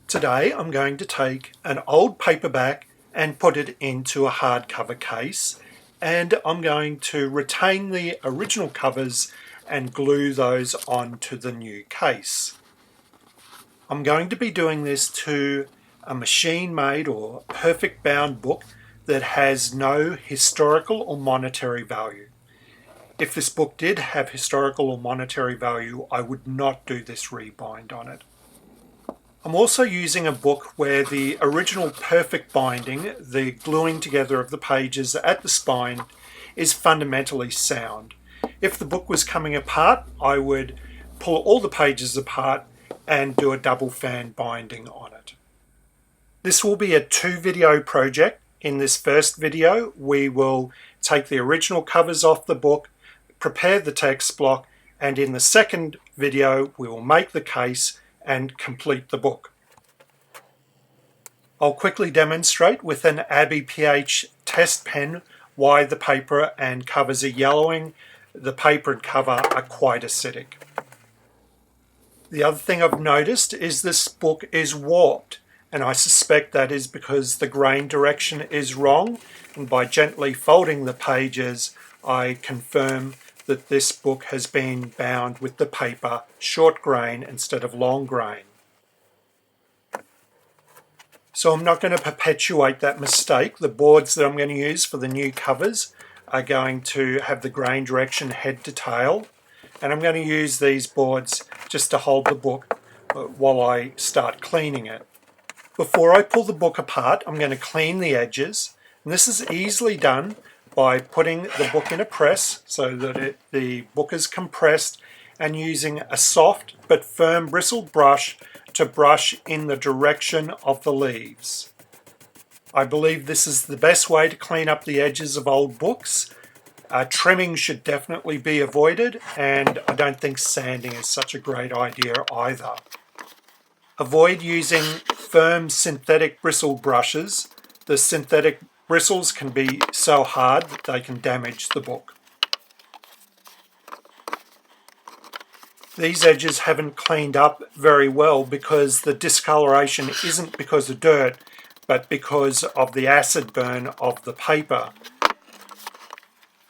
Today I'm going to take an old paperback and put it into a hardcover case, and I'm going to retain the original covers and glue those onto the new case. I'm going to be doing this to a machine-made or perfect bound book that has no historical or monetary value. If this book did have historical or monetary value, I would not do this rebind on it. I'm also using a book where the original perfect binding, the gluing together of the pages at the spine, is fundamentally sound. If the book was coming apart, I would pull all the pages apart and do a double fan binding on it. This will be a 2-video project. In this first video, we will take the original covers off the book, prepare the text block, and in the second video, we will make the case and complete the book. I'll quickly demonstrate with an Abbey pH test pen why the paper and covers are yellowing. The paper and cover are quite acidic. The other thing I've noticed is this book is warped, and I suspect that is because the grain direction is wrong, and by gently folding the pages I confirm that this book has been bound with the paper short grain instead of long grain. So I'm not going to perpetuate that mistake. The boards that I'm going to use for the new covers are going to have the grain direction head to tail, and I'm going to use these boards just to hold the book while I start cleaning it. Before I pull the book apart, I'm going to clean the edges, and this is easily done by putting the book in a press so that the book is compressed, and using a soft but firm bristled brush to brush in the direction of the leaves. I believe this is the best way to clean up the edges of old books. Trimming should definitely be avoided, and I don't think sanding is such a great idea either. Avoid using firm synthetic bristle brushes. The synthetic bristles can be so hard that they can damage the book. These edges haven't cleaned up very well because the discoloration isn't because of dirt, but because of the acid burn of the paper.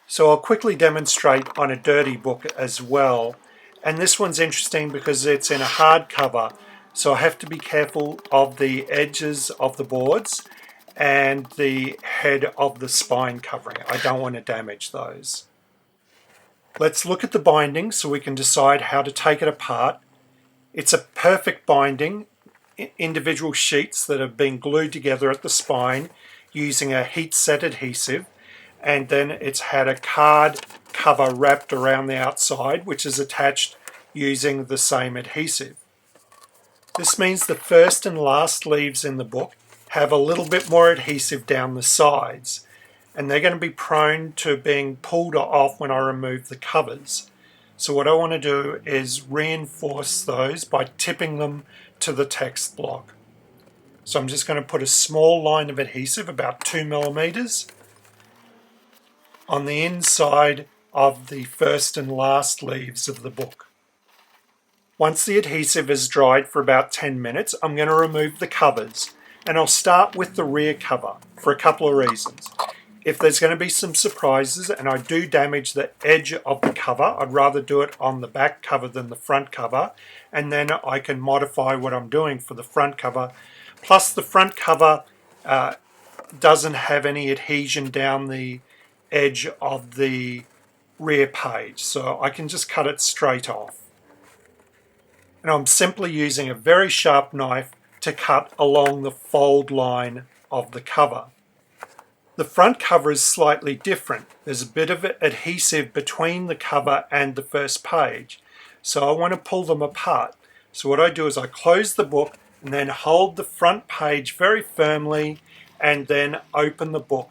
So I'll quickly demonstrate on a dirty book as well. And this one's interesting because it's in a hardcover, so I have to be careful of the edges of the boards and the head of the spine covering. I don't want to damage those. Let's look at the binding so we can decide how to take it apart. It's a perfect binding, individual sheets that have been glued together at the spine using a heat set adhesive, and then it's had a card cover wrapped around the outside which is attached using the same adhesive. This means the first and last leaves in the book have a little bit more adhesive down the sides, and they're going to be prone to being pulled off when I remove the covers. So what I want to do is reinforce those by tipping them to the text block. So I'm just going to put a small line of adhesive, about 2 millimeters, on the inside of the first and last leaves of the book. Once the adhesive is dried for about 10 minutes, I'm going to remove the covers, and I'll start with the rear cover for a couple of reasons. If there's going to be some surprises and I do damage the edge of the cover, I'd rather do it on the back cover than the front cover, and then I can modify what I'm doing for the front cover. Plus the front cover doesn't have any adhesion down the edge of the rear page, so I can just cut it straight off. And I'm simply using a very sharp knife to cut along the fold line of the cover. The front cover is slightly different. There's a bit of adhesive between the cover and the first page, so I want to pull them apart. So what I do is I close the book and then hold the front page very firmly and then open the book,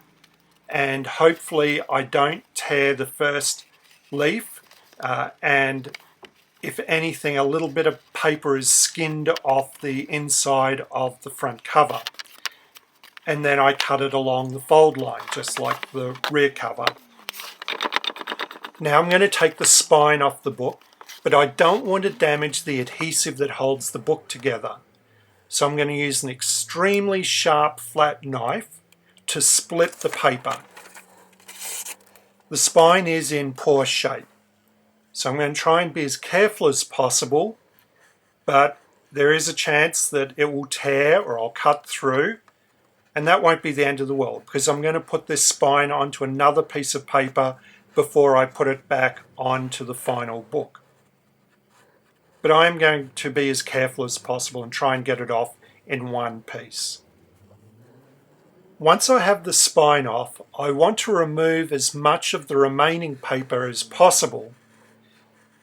and hopefully I don't tear the first leaf, and if anything, a little bit of paper is skinned off the inside of the front cover. And then I cut it along the fold line, just like the rear cover. Now I'm going to take the spine off the book, but I don't want to damage the adhesive that holds the book together. So I'm going to use an extremely sharp flat knife to split the paper. The spine is in poor shape, so I'm going to try and be as careful as possible, but there is a chance that it will tear or I'll cut through, and that won't be the end of the world because I'm going to put this spine onto another piece of paper before I put it back onto the final book. But I am going to be as careful as possible and try and get it off in one piece. Once I have the spine off, I want to remove as much of the remaining paper as possible.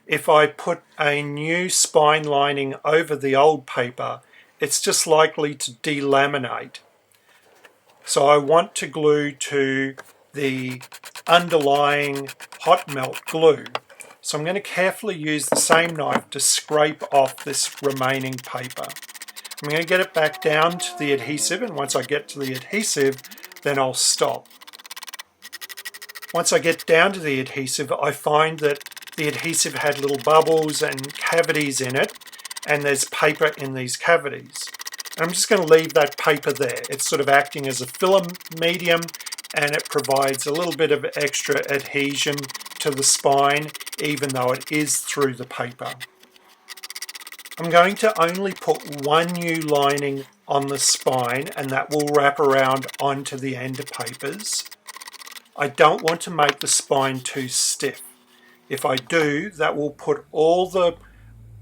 If I put a new spine lining over the old paper, it's just likely to delaminate. So I want to glue to the underlying hot melt glue. So I'm going to carefully use the same knife to scrape off this remaining paper. I'm going to get it back down to the adhesive, and once I get to the adhesive, then I'll stop. Once I get down to the adhesive, I find that the adhesive had little bubbles and cavities in it, and there's paper in these cavities. And I'm just going to leave that paper there. It's sort of acting as a filler medium, and it provides a little bit of extra adhesion to the spine, even though it is through the paper. I'm going to only put one new lining on the spine, and that will wrap around onto the Endpapers. I don't want to make the spine too stiff. If I do, that will put all the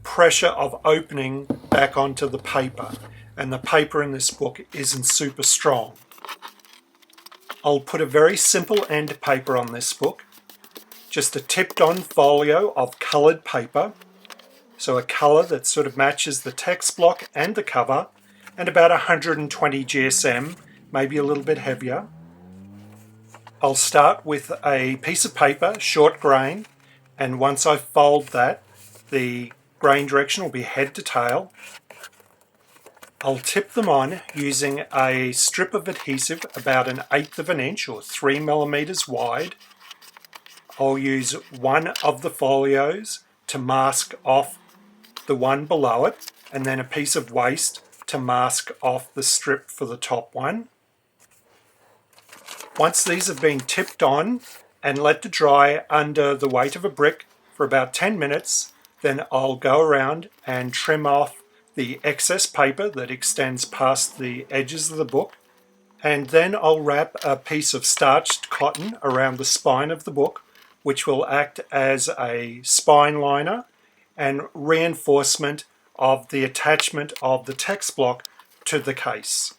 pressure of opening back onto the paper, and the paper in this book isn't super strong. I'll put a very simple end paper on this book, just a tipped on folio of coloured paper, so a colour that sort of matches the text block and the cover, and about 120 GSM, maybe a little bit heavier. I'll start with a piece of paper, short grain, and once I fold that, the grain direction will be head to tail. I'll tip them on using a strip of adhesive about 1/8 of an inch or 3 millimeters wide. I'll use one of the folios to mask off the one below it, and then a piece of waste to mask off the strip for the top one. Once these have been tipped on and let to dry under the weight of a brick for about 10 minutes, then I'll go around and trim off the excess paper that extends past the edges of the book, and then I'll wrap a piece of starched cotton around the spine of the book, which will act as a spine liner and reinforcement of the attachment of the text block to the case.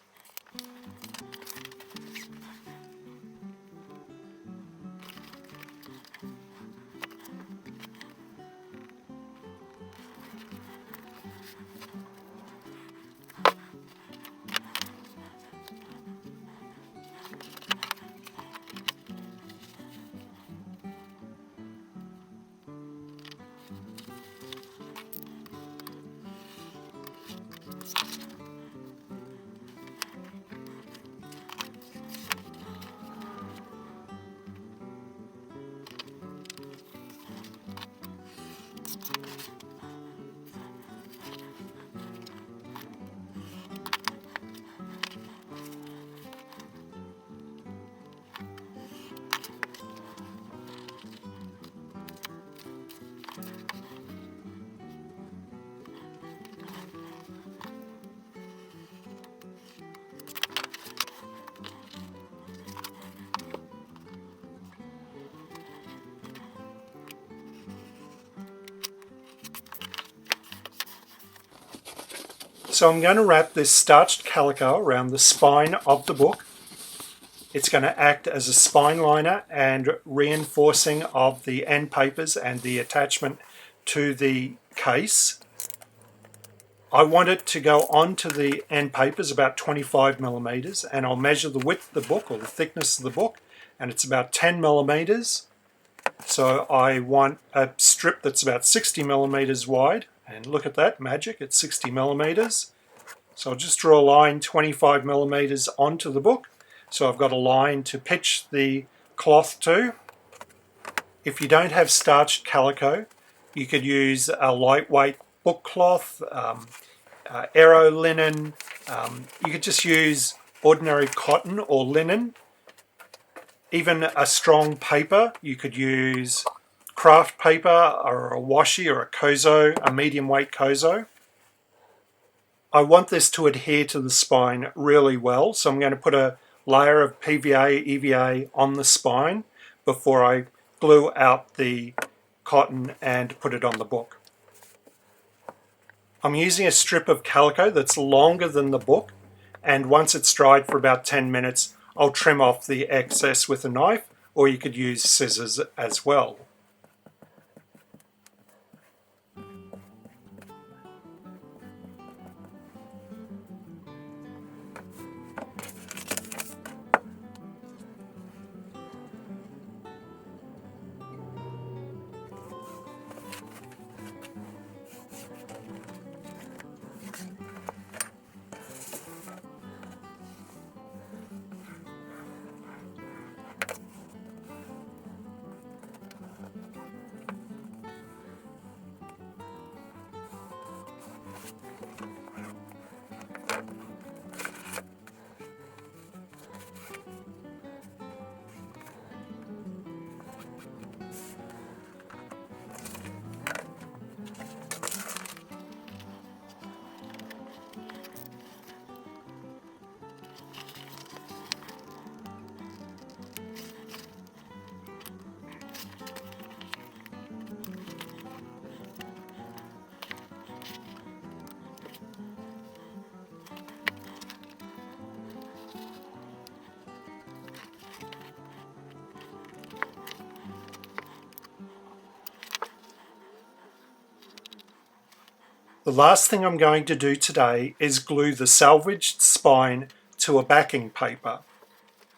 So I'm going to wrap this starched calico around the spine of the book. It's going to act as a spine liner and reinforcing of the end papers and the attachment to the case. I want it to go onto the end papers about 25 millimeters, and I'll measure the width of the book or the thickness of the book, and it's about 10 millimeters. So I want a strip that's about 60 millimeters wide, and look at that magic, it's 60 millimeters. So I'll just draw a line 25 millimeters onto the book. So I've got a line to pitch the cloth to. If you don't have starched calico, you could use a lightweight book cloth. aero linen. You could just use ordinary cotton or linen. Even a strong paper, you could use craft paper or a washi or a kozo, a medium weight kozo. I want this to adhere to the spine really well, so I'm going to put a layer of PVA, EVA on the spine before I glue out the cotton and put it on the book. I'm using a strip of calico that's longer than the book, and once it's dried for about 10 minutes, I'll trim off the excess with a knife, or you could use scissors as well. The last thing I'm going to do today is glue the salvaged spine to a backing paper.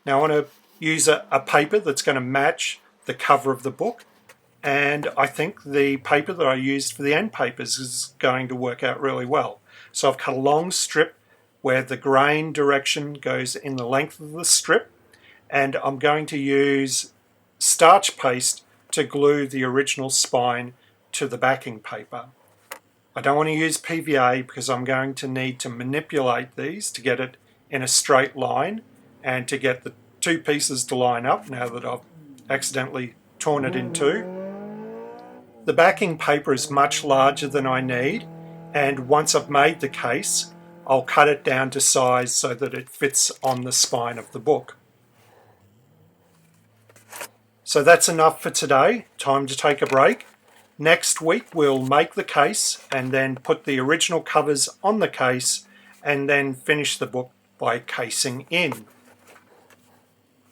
Now I want to use a paper that's going to match the cover of the book, and I think the paper that I used for the Endpapers is going to work out really well. So I've cut a long strip where the grain direction goes in the length of the strip, and I'm going to use starch paste to glue the original spine to the backing paper. I don't want to use PVA because I'm going to need to manipulate these to get it in a straight line and to get the two pieces to line up now that I've accidentally torn it in two. The backing paper is much larger than I need, and once I've made the case, I'll cut it down to size so that it fits on the spine of the book. So that's enough for today. Time to take a break. Next week we'll make the case and then put the original covers on the case and then finish the book by casing in.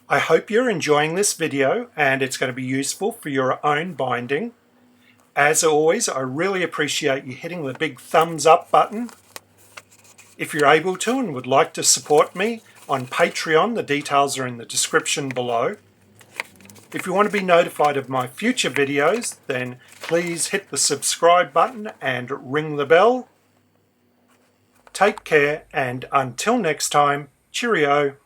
I hope you're enjoying this video and it's going to be useful for your own binding. As always, I really appreciate you hitting the big thumbs up button. If you're able to and would like to support me on Patreon, the details are in the description below. If you want to be notified of my future videos, then please hit the subscribe button and ring the bell. Take care, and until next time, cheerio.